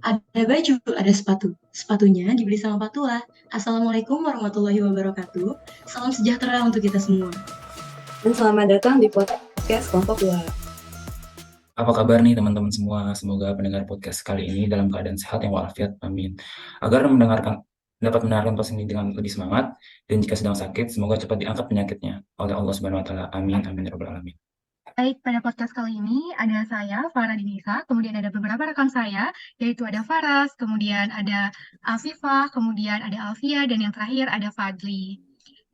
Ada baju, ada sepatu. Sepatunya dibeli sama Pak Tua. Assalamualaikum warahmatullahi wabarakatuh. Salam sejahtera untuk kita semua. Dan selamat datang di podcast Kelompok 2. Apa kabar nih teman-teman semua? Semoga pendengar podcast kali ini dalam keadaan sehat yang walafiat. Amin. Agar dapat mendengarkan podcast ini dengan lebih semangat, dan jika sedang sakit, semoga cepat diangkat penyakitnya oleh Allah Subhanahu wa taala. Amin. Amin ya rabbal alamin. Baik, pada podcast kali ini ada saya, Farah Dinisa, kemudian ada beberapa rekan saya, yaitu ada Faras, kemudian ada Afifah, kemudian ada Alfia, dan yang terakhir ada Fadli.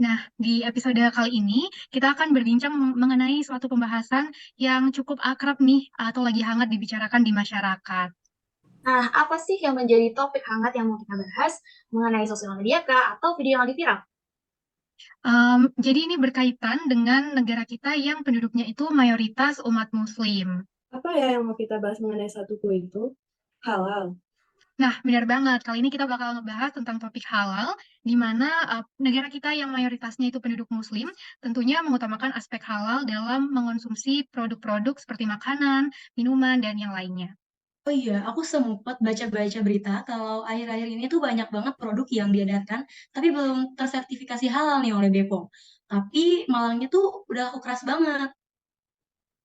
Nah, di episode kali ini kita akan berbincang mengenai suatu pembahasan yang cukup akrab nih, atau lagi hangat dibicarakan di masyarakat. Nah, apa sih yang menjadi topik hangat yang mau kita bahas mengenai sosial media kah atau video yang lagi viral? Jadi ini berkaitan dengan negara kita yang penduduknya itu mayoritas umat Muslim. Apa ya yang mau kita bahas mengenai satu itu? Halal. Nah, benar banget. Kali ini kita bakal ngebahas tentang topik halal, di mana negara kita yang mayoritasnya itu penduduk Muslim, tentunya mengutamakan aspek halal dalam mengonsumsi produk-produk seperti makanan, minuman, dan yang lainnya. Oh iya, aku sempat baca-baca berita kalau akhir-akhir ini tuh banyak banget produk yang diedarkan, tapi belum tersertifikasi halal nih oleh BPOM. Tapi malangnya tuh udah laku keras banget.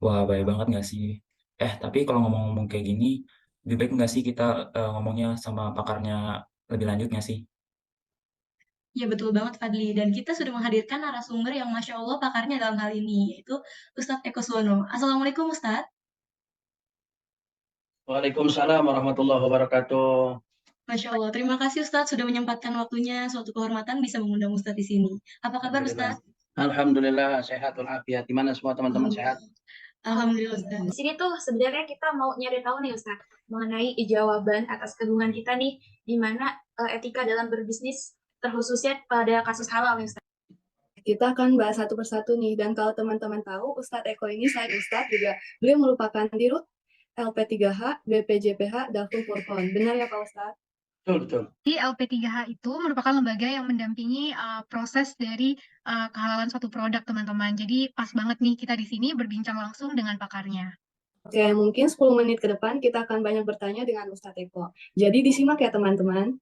Wah, baik banget nggak sih? Tapi kalau ngomong-ngomong kayak gini, lebih baik nggak sih kita ngomongnya sama pakarnya lebih lanjut nggak sih? Iya betul banget Fadli. Dan kita sudah menghadirkan narasumber yang Masya Allah pakarnya dalam hal ini, yaitu Ustadz Eko Suwono. Assalamualaikum Ustadz. Waalaikumsalam warahmatullahi wabarakatuh. Masya Allah. Terima kasih Ustadz sudah menyempatkan waktunya. Suatu kehormatan bisa mengundang Ustadz di sini. Apa kabar Alhamdulillah. Ustadz? Alhamdulillah sehat walafiat. Di mana semua teman-teman sehat? Alhamdulillah Di Ustadz. sini tuh sebenarnya kita mau nyari tahu nih Ustaz mengenai jawaban atas kebingungan kita nih di mana etika dalam berbisnis terkhususnya pada kasus halal nih Ustaz. Kita akan bahas satu persatu nih. Dan kalau teman-teman tahu, Ustadz Eko ini selain Ustadz juga beliau merupakan Dirut LP3H, BPJPH, Darfur Purkon. Benar ya Pak Ustadz? Betul. Jadi LP3H itu merupakan lembaga yang mendampingi proses dari kehalalan suatu produk, teman-teman. Jadi pas banget nih kita di sini berbincang langsung dengan pakarnya. Oke, mungkin 10 menit ke depan kita akan banyak bertanya dengan Ustadz Eko. Jadi disimak ya teman-teman.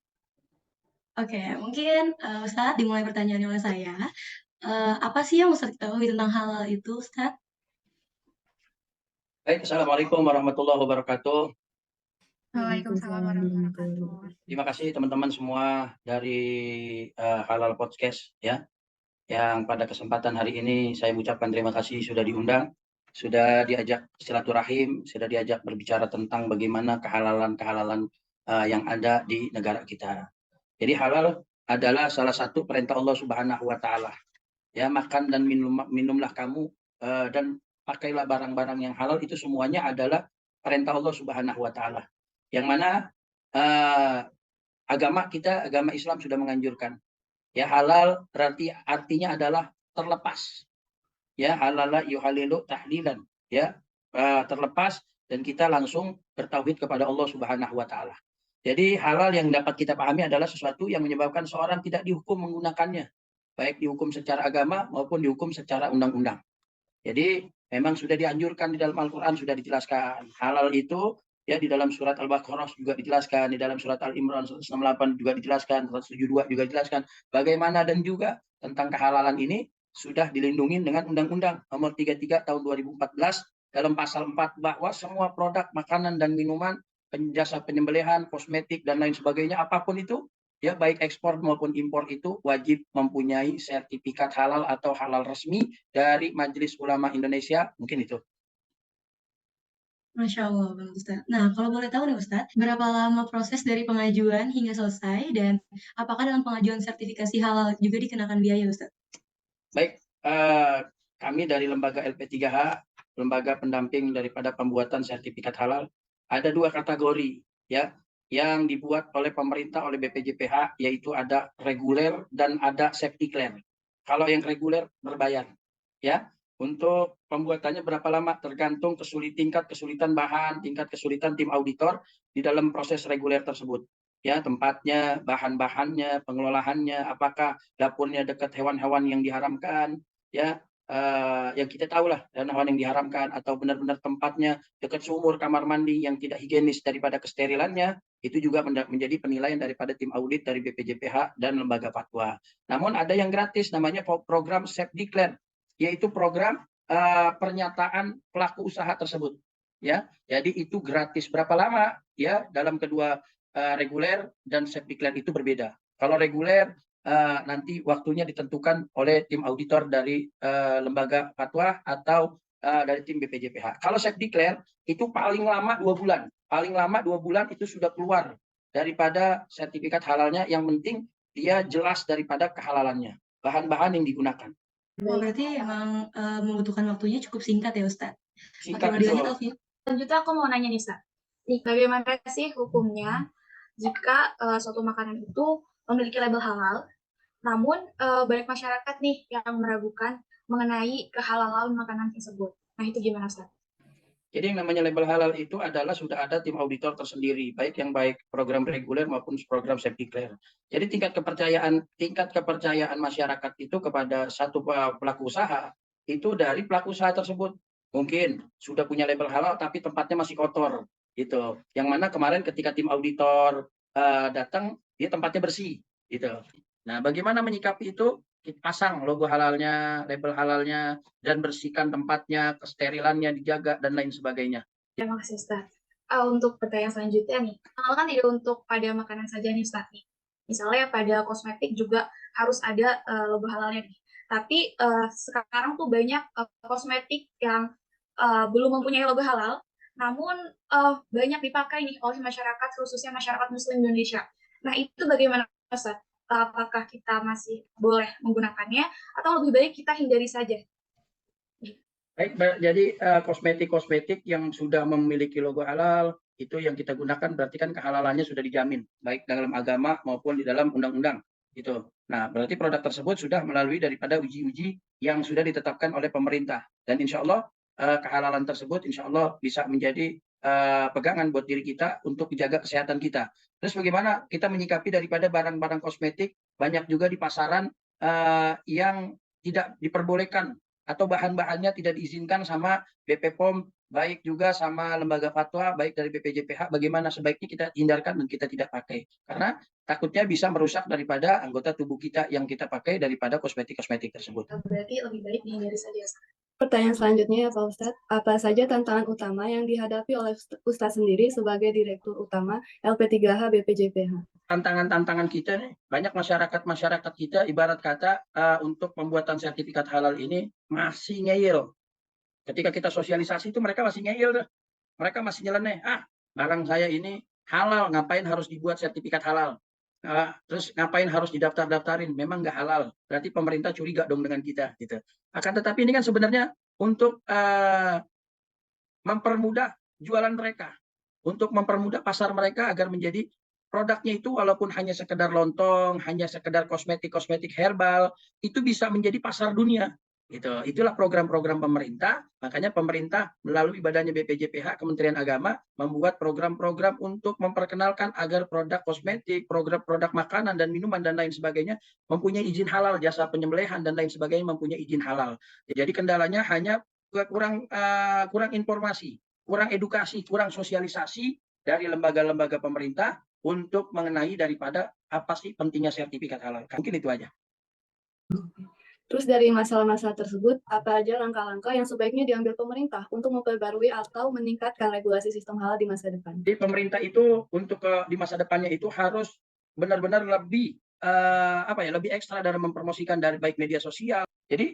Oke, mungkin Ustadz dimulai pertanyaan oleh saya. Apa sih yang Ustadz ketahui tentang halal itu Ustadz? Baik, Assalamualaikum warahmatullahi wabarakatuh. Waalaikumsalam warahmatullahi wabarakatuh. Terima kasih teman-teman semua dari Halal Podcast ya. Yang pada kesempatan hari ini saya ucapkan terima kasih sudah diundang, sudah diajak silaturahim, sudah diajak berbicara tentang bagaimana kehalalan-kehalalan yang ada di negara kita. Jadi halal adalah salah satu perintah Allah Subhanahu wa taala. Ya, makan dan minumlah kamu dan pakailah barang-barang yang halal, itu semuanya adalah perintah Allah Subhanahu wa taala. Yang mana agama kita, agama Islam sudah menganjurkan. Ya, halal berarti artinya adalah terlepas. Ya, halala yuhalilu tahlilan. Ya, terlepas dan kita langsung bertauhid kepada Allah Subhanahu wa taala. Jadi halal yang dapat kita pahami adalah sesuatu yang menyebabkan seorang tidak dihukum menggunakannya, baik dihukum secara agama maupun dihukum secara undang-undang. Jadi memang sudah dianjurkan di dalam Al-Quran, sudah dijelaskan. Halal itu ya di dalam surat Al-Baqarah juga dijelaskan, di dalam surat Al-Imran 168 juga dijelaskan, 172 juga dijelaskan. Bagaimana dan juga tentang kehalalan ini sudah dilindungi dengan Undang-Undang Nomor 33 Tahun 2014 dalam pasal 4 bahwa semua produk makanan dan minuman, jasa penyembelihan, kosmetik dan lain sebagainya, apapun itu, ya baik ekspor maupun impor itu wajib mempunyai sertifikat halal atau halal resmi dari Majelis Ulama Indonesia. Mungkin itu. Masya Allah, Bang Ustadz. Nah, kalau boleh tahu nih Ustadz, berapa lama proses dari pengajuan hingga selesai dan apakah dalam pengajuan sertifikasi halal juga dikenakan biaya Ustadz? Baik, kami dari lembaga LP3H, lembaga pendamping daripada pembuatan sertifikat halal, ada dua kategori ya yang dibuat oleh pemerintah, oleh BPJPH, yaitu ada reguler dan ada safety clear. Kalau yang reguler berbayar ya. Untuk pembuatannya berapa lama tergantung tingkat kesulitan bahan, tingkat kesulitan tim auditor di dalam proses reguler tersebut. Ya, tempatnya, bahan-bahannya, pengelolaannya, apakah dapurnya dekat hewan-hewan yang diharamkan, ya, yang kita tahu lah hewan yang diharamkan atau benar-benar tempatnya dekat sumur, kamar mandi yang tidak higienis daripada kesterilannya, itu juga menjadi penilaian daripada tim audit dari BPJPH dan lembaga fatwa. Namun ada yang gratis namanya program Self Declare, yaitu program pernyataan pelaku usaha tersebut. Ya, jadi itu gratis. Berapa lama? Ya, dalam kedua reguler dan Self Declare itu berbeda. Kalau reguler nanti waktunya ditentukan oleh tim auditor dari lembaga fatwa atau dari tim BPJPH. Kalau Self Declare itu paling lama 2 bulan. Paling lama 2 bulan itu sudah keluar daripada sertifikat halalnya. Yang penting dia jelas daripada kehalalannya, bahan-bahan yang digunakan. Oh, berarti emang membutuhkan waktunya cukup singkat ya Ustadz. Singkat Oke, lanjut betul. Alfi. Selanjutnya aku mau nanya nih, Ustaz. Nih, bagaimana sih hukumnya jika suatu makanan itu memiliki label halal, namun banyak masyarakat nih yang meragukan mengenai kehalalan makanan tersebut. Nah, itu gimana, Ustaz? Jadi yang namanya label halal itu adalah sudah ada tim auditor tersendiri, baik program reguler maupun program Self Declare. Jadi tingkat kepercayaan masyarakat itu kepada satu pelaku usaha itu dari pelaku usaha tersebut. Mungkin sudah punya label halal tapi tempatnya masih kotor gitu. Yang mana kemarin ketika tim auditor datang, dia tempatnya bersih gitu. Nah, bagaimana menyikapi itu? Pasang logo halalnya, label halalnya, dan bersihkan tempatnya, kesterilannya dijaga, dan lain sebagainya. Terima kasih, Ustaz. Untuk pertanyaan selanjutnya nih, halal kan tidak untuk pada makanan saja nih, Ustaz. Misalnya pada kosmetik juga harus ada logo halalnya nih. Tapi sekarang tuh banyak kosmetik yang belum mempunyai logo halal, namun banyak dipakai nih oleh masyarakat, khususnya masyarakat Muslim Indonesia. Nah, itu bagaimana, Ustaz? Apakah kita masih boleh menggunakannya, atau lebih baik kita hindari saja? Baik, jadi kosmetik-kosmetik yang sudah memiliki logo halal, itu yang kita gunakan berarti kan kehalalannya sudah dijamin, baik dalam agama maupun di dalam undang-undang. Gitu. Nah, berarti produk tersebut sudah melalui daripada uji-uji yang sudah ditetapkan oleh pemerintah. Dan insya Allah kehalalan tersebut insya Allah bisa menjadi pegangan buat diri kita untuk menjaga kesehatan kita. Terus bagaimana kita menyikapi daripada barang-barang kosmetik, banyak juga di pasaran yang tidak diperbolehkan atau bahan-bahannya tidak diizinkan sama BP POM, baik juga sama lembaga fatwa, baik dari BPJPH, bagaimana sebaiknya kita hindarkan dan kita tidak pakai. Karena takutnya bisa merusak daripada anggota tubuh kita yang kita pakai daripada kosmetik-kosmetik tersebut. Berarti lebih baik dihindari saja, Ustaz. Pertanyaan selanjutnya ya Pak Ustadz, apa saja tantangan utama yang dihadapi oleh Ustadz sendiri sebagai Direktur Utama LP3H BPJPH? Tantangan-tantangan kita nih, banyak masyarakat kita ibarat kata untuk pembuatan sertifikat halal ini masih ngeyel. Ketika kita sosialisasi itu mereka masih ngeyel. Mereka masih nyeleneh, barang saya ini halal, ngapain harus dibuat sertifikat halal? Terus ngapain harus didaftar-daftarin? Memang nggak halal. Berarti pemerintah curiga dong dengan kita. Gitu. Akan tetapi ini kan sebenarnya untuk mempermudah jualan mereka. Untuk mempermudah pasar mereka agar menjadi produknya itu walaupun hanya sekedar lontong, hanya sekedar kosmetik herbal, itu bisa menjadi pasar dunia. Gitu. Itulah program-program pemerintah, makanya pemerintah melalui badannya BPJPH, Kementerian Agama, membuat program-program untuk memperkenalkan agar produk kosmetik, produk makanan dan minuman dan lain sebagainya mempunyai izin halal, jasa penyembelihan dan lain sebagainya mempunyai izin halal. Jadi kendalanya hanya kurang informasi, kurang edukasi, kurang sosialisasi dari lembaga-lembaga pemerintah untuk mengenai daripada apa sih pentingnya sertifikat halal. Mungkin itu aja. Terus dari masalah-masalah tersebut, apa aja langkah-langkah yang sebaiknya diambil pemerintah untuk memperbarui atau meningkatkan regulasi sistem halal di masa depan? Jadi pemerintah itu untuk di masa depannya itu harus benar-benar lebih lebih ekstra dalam mempromosikan dari baik media sosial. Jadi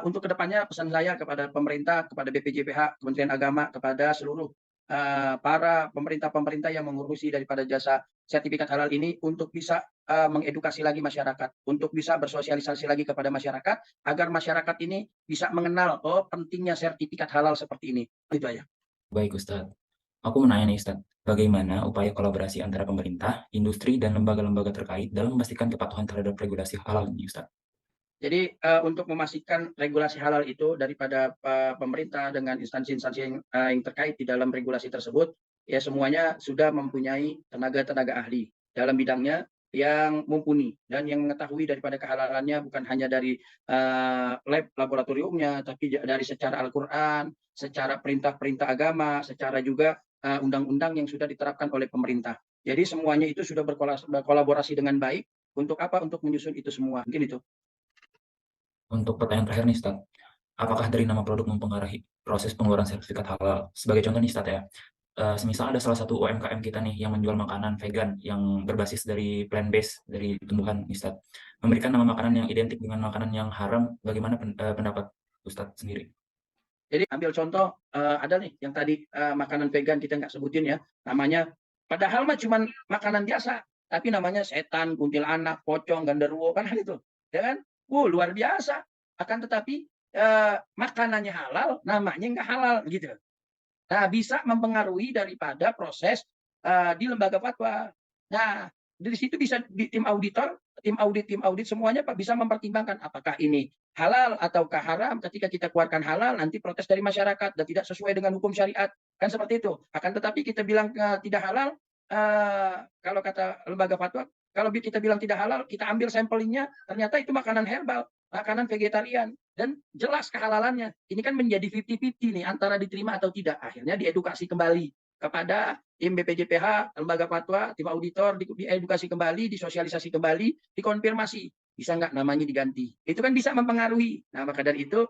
untuk kedepannya pesan saya kepada pemerintah, kepada BPJPH, Kementerian Agama, kepada seluruh para pemerintah yang mengurusi daripada jasa sertifikat halal ini untuk bisa mengedukasi lagi masyarakat, untuk bisa bersosialisasi lagi kepada masyarakat, agar masyarakat ini bisa mengenal pentingnya sertifikat halal seperti ini. Itu aja. Baik Ustadz, aku mau nanya nih Ustadz, bagaimana upaya kolaborasi antara pemerintah, industri, dan lembaga-lembaga terkait dalam memastikan kepatuhan terhadap regulasi halal ini Ustadz? Jadi untuk memastikan regulasi halal itu daripada pemerintah dengan instansi-instansi yang terkait di dalam regulasi tersebut, ya semuanya sudah mempunyai tenaga-tenaga ahli dalam bidangnya, yang mumpuni dan yang mengetahui daripada kehalalannya bukan hanya dari lab laboratoriumnya, tapi dari secara Al-Quran, secara perintah-perintah agama, secara juga undang-undang yang sudah diterapkan oleh pemerintah. Jadi semuanya itu sudah berkolaborasi dengan baik. Untuk apa? Untuk menyusun itu semua. Mungkin itu. Untuk pertanyaan terakhir nih, Ustadz. Apakah dari nama produk mempengaruhi proses pengeluaran sertifikat halal? Sebagai contoh nih, Ustadz ya. Semisal ada salah satu UMKM kita nih yang menjual makanan vegan yang berbasis dari plant-based, dari tumbuhan, nih, Ustadz. Memberikan nama makanan yang identik dengan makanan yang haram, bagaimana pendapat Ustadz sendiri? Jadi ambil contoh, ada nih yang tadi makanan vegan kita nggak sebutin ya, namanya padahal mah cuman makanan biasa, tapi namanya setan, kuntilanak, pocong, genderuwo, kan hal itu, ya kan? Luar biasa. Akan tetapi makanannya halal, namanya nggak halal gitu. Nah, bisa mempengaruhi daripada proses di lembaga fatwa. Nah, dari situ bisa di tim auditor, tim audit semuanya Pak bisa mempertimbangkan apakah ini halal ataukah haram. Ketika kita keluarkan halal, nanti protes dari masyarakat dan tidak sesuai dengan hukum syariat. Kan seperti itu. Akan tetapi kita bilang tidak halal, kalau kata lembaga fatwa, kalau kita bilang tidak halal, kita ambil sampelingnya, ternyata itu makanan herbal, makanan vegetarian. Dan jelas kehalalannya. Ini kan menjadi 50-50 nih, antara diterima atau tidak. Akhirnya diedukasi kembali kepada tim BPJPH, lembaga fatwa, tim auditor, diedukasi kembali, disosialisasi kembali, dikonfirmasi. Bisa nggak namanya diganti? Itu kan bisa mempengaruhi. Nah, maka dari itu,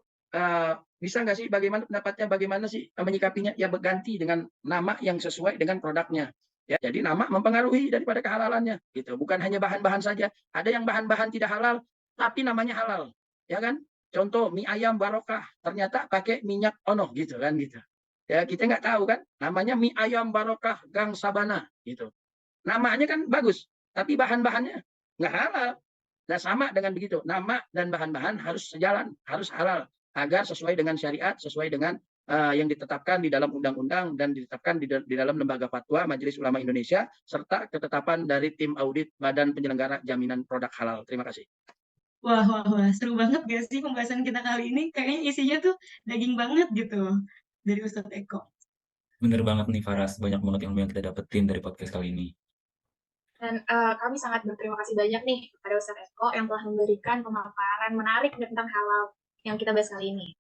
bisa nggak sih, bagaimana pendapatnya, bagaimana sih menyikapinya? Ya berganti dengan nama yang sesuai dengan produknya. Ya, jadi nama mempengaruhi daripada kehalalannya. Gitu. Bukan hanya bahan-bahan saja. Ada yang bahan-bahan tidak halal, tapi namanya halal. Ya kan? Contoh mie ayam barokah, ternyata pakai minyak ono gitu kan gitu. Ya kita nggak tahu kan, namanya mie ayam barokah Gang Sabana gitu. Namanya kan bagus, tapi bahan-bahannya nggak halal. Nah sama dengan begitu, nama dan bahan-bahan harus sejalan, harus halal agar sesuai dengan syariat, sesuai dengan yang ditetapkan di dalam undang-undang dan ditetapkan di dalam lembaga fatwa Majelis Ulama Indonesia serta ketetapan dari tim audit Badan Penyelenggara Jaminan Produk Halal. Terima kasih. Wah, wah, wah, seru banget gak sih pembahasan kita kali ini? Kayaknya isinya tuh daging banget gitu dari Ustadz Eko. Bener banget nih, Faras. Banyak banget ilmu yang kita dapetin dari podcast kali ini. Dan kami sangat berterima kasih banyak nih kepada Ustadz Eko yang telah memberikan pemaparan menarik tentang halal yang kita bahas kali ini.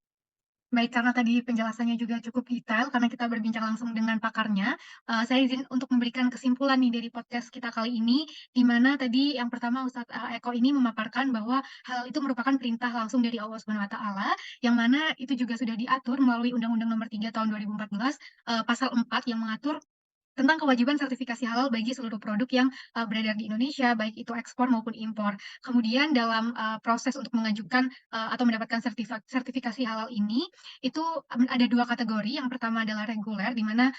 Baik, karena tadi penjelasannya juga cukup detail, karena kita berbincang langsung dengan pakarnya, saya izin untuk memberikan kesimpulan nih dari podcast kita kali ini, di mana tadi yang pertama Ustadz Eko ini memaparkan bahwa hal itu merupakan perintah langsung dari Allah Subhanahu Wa Taala, yang mana itu juga sudah diatur melalui Undang-Undang Nomor 3 Tahun 2014, Pasal 4 yang mengatur tentang kewajiban sertifikasi halal bagi seluruh produk yang beredar di Indonesia, baik itu ekspor maupun impor. Kemudian dalam proses untuk mengajukan atau mendapatkan sertifikasi halal ini, itu ada dua kategori. Yang pertama adalah reguler, di mana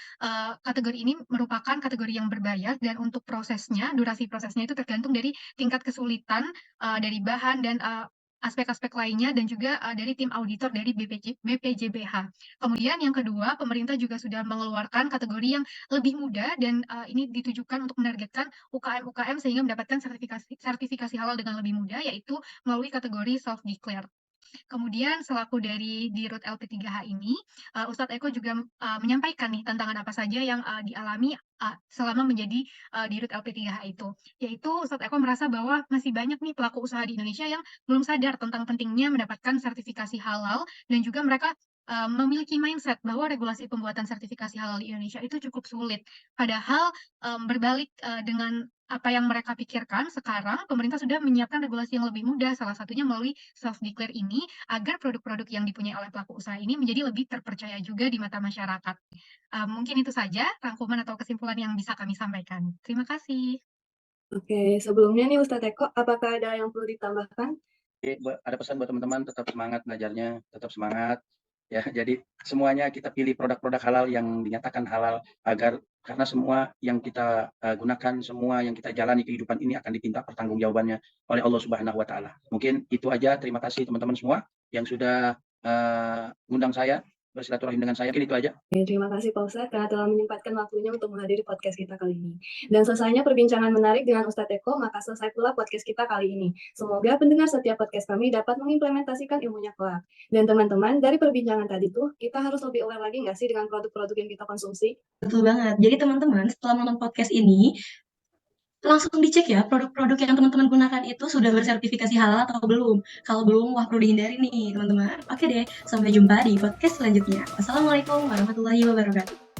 kategori ini merupakan kategori yang berbayar, dan untuk prosesnya, durasi prosesnya itu tergantung dari tingkat kesulitan dari bahan dan aspek-aspek lainnya, dan juga dari tim auditor dari BPJBH. Kemudian yang kedua, pemerintah juga sudah mengeluarkan kategori yang lebih mudah, dan ini ditujukan untuk menargetkan UKM-UKM sehingga mendapatkan sertifikasi halal dengan lebih mudah, yaitu melalui kategori self-declare. Kemudian selaku dari Dirut LP3H ini, Ustadz Eko juga menyampaikan nih tantangan apa saja yang dialami selama menjadi Dirut LP3H itu. Yaitu Ustadz Eko merasa bahwa masih banyak nih pelaku usaha di Indonesia yang belum sadar tentang pentingnya mendapatkan sertifikasi halal, dan juga mereka memiliki mindset bahwa regulasi pembuatan sertifikasi halal di Indonesia itu cukup sulit. Padahal berbalik dengan apa yang mereka pikirkan, sekarang pemerintah sudah menyiapkan regulasi yang lebih mudah, salah satunya melalui self-declare ini, agar produk-produk yang dipunyai oleh pelaku usaha ini menjadi lebih terpercaya juga di mata masyarakat. Mungkin itu saja rangkuman atau kesimpulan yang bisa kami sampaikan. Terima kasih. Oke, sebelumnya nih Ustadz Eko, apakah ada yang perlu ditambahkan? Ada pesan buat teman-teman, tetap semangat belajarnya, tetap semangat. Ya, jadi semuanya kita pilih produk-produk halal yang dinyatakan halal karena semua yang kita gunakan, semua yang kita jalani kehidupan ini akan diminta pertanggungjawabannya oleh Allah Subhanahu Wa Taala. Mungkin itu aja. Terima kasih teman-teman semua yang sudah mengundang saya bersilaturahim dengan saya. Mungkin itu aja. Oke, terima kasih Pak Ustadz karena telah menyempatkan waktunya untuk menghadiri podcast kita kali ini. Dan selesainya perbincangan menarik dengan Ustadz Eko, maka selesai pula podcast kita kali ini. Semoga pendengar setiap podcast kami dapat mengimplementasikan ilmunya kelak. Dan teman-teman, dari perbincangan tadi tuh, kita harus lebih aware lagi nggak sih dengan produk-produk yang kita konsumsi? Betul banget. Jadi teman-teman, setelah menonton podcast ini, langsung dicek ya produk-produk yang teman-teman gunakan itu sudah bersertifikasi halal atau belum. Kalau belum, wah perlu dihindari nih teman-teman. Oke deh, sampai jumpa di podcast selanjutnya. Wassalamualaikum warahmatullahi wabarakatuh.